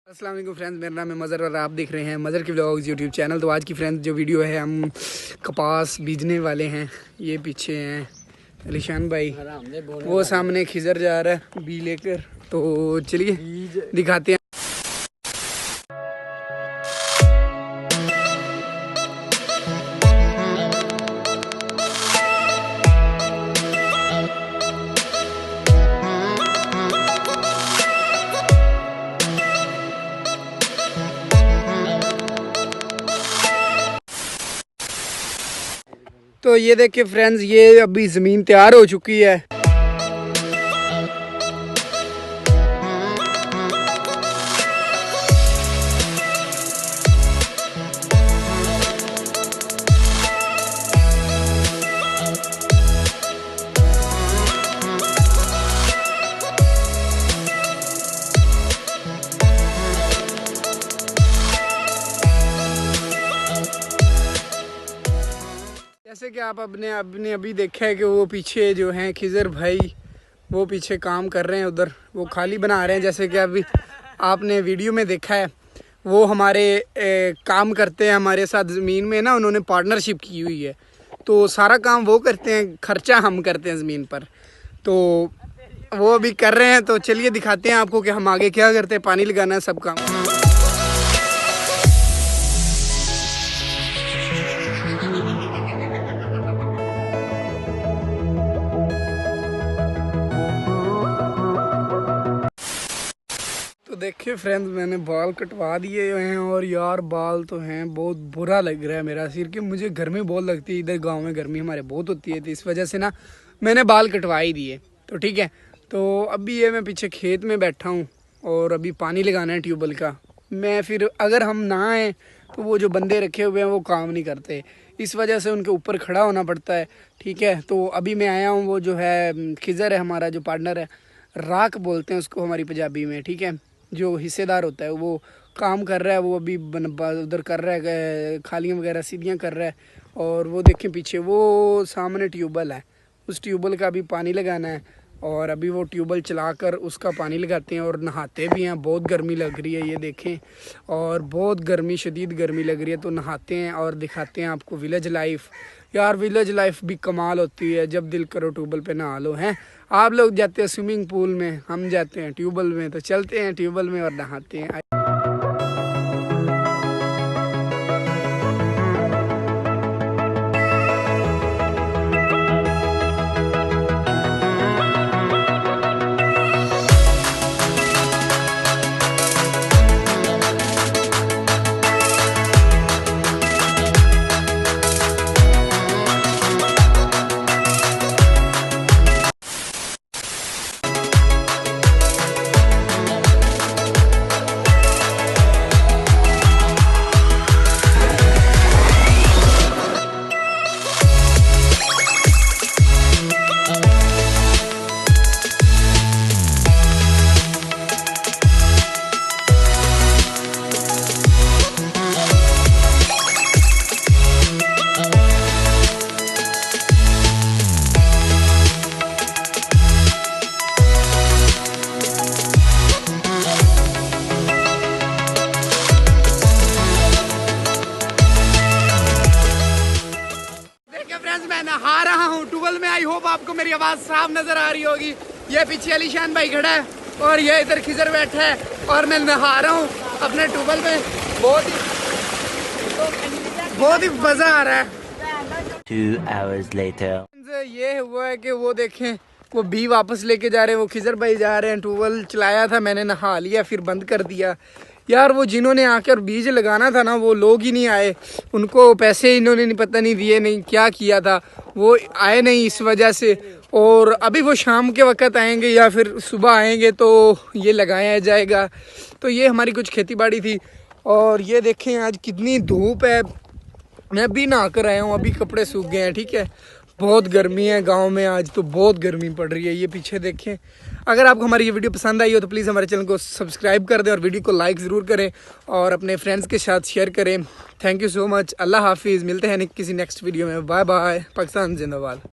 अस्सलाम वालेकुम फ्रेंड्स, मेरा नाम है मज़र और आप देख रहे हैं मज़र की व्लॉग्स यूट्यूब चैनल। तो आज की फ्रेंड्स जो वीडियो है, हम कपास बीजने वाले हैं। ये पीछे हैं अलीशान भाई, वो सामने खिजर जा रहा है बी लेकर। तो चलिए दिखाते हैं। तो ये देखिए फ्रेंड्स, ये अभी ज़मीन तैयार हो चुकी है। जैसे कि आप अपने अभी देखा है कि वो पीछे जो हैं खिजर भाई, वो पीछे काम कर रहे हैं, उधर वो खाली बना रहे हैं। जैसे कि अभी आपने वीडियो में देखा है, वो हमारे काम करते हैं हमारे साथ ज़मीन में ना। उन्होंने पार्टनरशिप की हुई है, तो सारा काम वो करते हैं, खर्चा हम करते हैं ज़मीन पर। तो वो अभी कर रहे हैं, तो चलिए दिखाते हैं आपको कि हम आगे क्या करते हैं। पानी लगाना है सब काम। तो देखिए फ्रेंड्स, मैंने बाल कटवा दिए हैं और यार बाल तो हैं, बहुत बुरा लग रहा है मेरा सिर, कि मुझे गर्मी बहुत लगती है। इधर गांव में गर्मी हमारे बहुत होती है, तो इस वजह से ना मैंने बाल कटवा ही दिए। तो ठीक है, तो अभी ये मैं पीछे खेत में बैठा हूँ और अभी पानी लगाना है ट्यूबवेल का। मैं फिर अगर हम ना आए तो वो जो बंदे रखे हुए हैं वो काम नहीं करते, इस वजह से उनके ऊपर खड़ा होना पड़ता है। ठीक है, तो अभी मैं आया हूँ। वो जो है खिजर है हमारा, जो पार्टनर है, राख बोलते हैं उसको हमारी पंजाबी में। ठीक है, जो हिस्सेदार होता है वो काम कर रहा है। वो अभी उधर कर रहा है, खालियाँ वगैरह सीधियाँ कर रहा है। और वो देखें पीछे वो सामने ट्यूबवेल है, उस ट्यूबवेल का अभी पानी लगाना है। और अभी वो ट्यूबवेल चलाकर उसका पानी लगाते हैं और नहाते भी हैं। बहुत गर्मी लग रही है, ये देखें, और बहुत गर्मी, शदीद गर्मी लग रही है। तो नहाते हैं और दिखाते हैं आपको विलेज लाइफ। यार विलेज लाइफ भी कमाल होती है, जब दिल करो ट्यूबवेल पे नहा लो। हैं आप लोग जाते हैं स्विमिंग पूल में, हम जाते हैं ट्यूबवेल में। तो चलते हैं ट्यूबवेल में और नहाते हैं। मैं नहा रहा हूँ ट्यूबवेल में। आई होप आपको मेरी आवाज़ साफ नज़र आ रही होगी। ये पीछे अलीशान भाई खड़ा है और ये इधर खिजर बैठा है और मैं नहा रहा हूँ अपने ट्यूबवेल में। बहुत ही मज़ा आ रहा है। 2 hours later. ये हुआ है कि वो देखें, वो भी वापस लेके जा रहे हैं। वो खिजर भाई जा रहे हैं। ट्यूबवेल चलाया था मैंने, नहा लिया, फिर बंद कर दिया। यार वो जिन्होंने आकर बीज लगाना था ना, वो लोग ही नहीं आए। उनको पैसे इन्होंने नहीं, पता नहीं दिए, नहीं क्या किया था, वो आए नहीं इस वजह से। और अभी वो शाम के वक्त आएंगे या फिर सुबह आएंगे तो ये लगाया जाएगा। तो ये हमारी कुछ खेती बाड़ी थी। और ये देखें आज कितनी धूप है। मैं अभी नहा कर आया हूँ, अभी कपड़े सूख गए हैं। ठीक है, बहुत गर्मी है गांव में, आज तो बहुत गर्मी पड़ रही है। ये पीछे देखें। अगर आपको हमारी ये वीडियो पसंद आई हो तो प्लीज़ हमारे चैनल को सब्सक्राइब कर दें और वीडियो को लाइक ज़रूर करें और अपने फ्रेंड्स के साथ शेयर करें। Thank you so much. अल्लाह हाफिज़। मिलते हैं किसी नेक्स्ट वीडियो में। Bye bye. पाकिस्तान जिंदाबाद।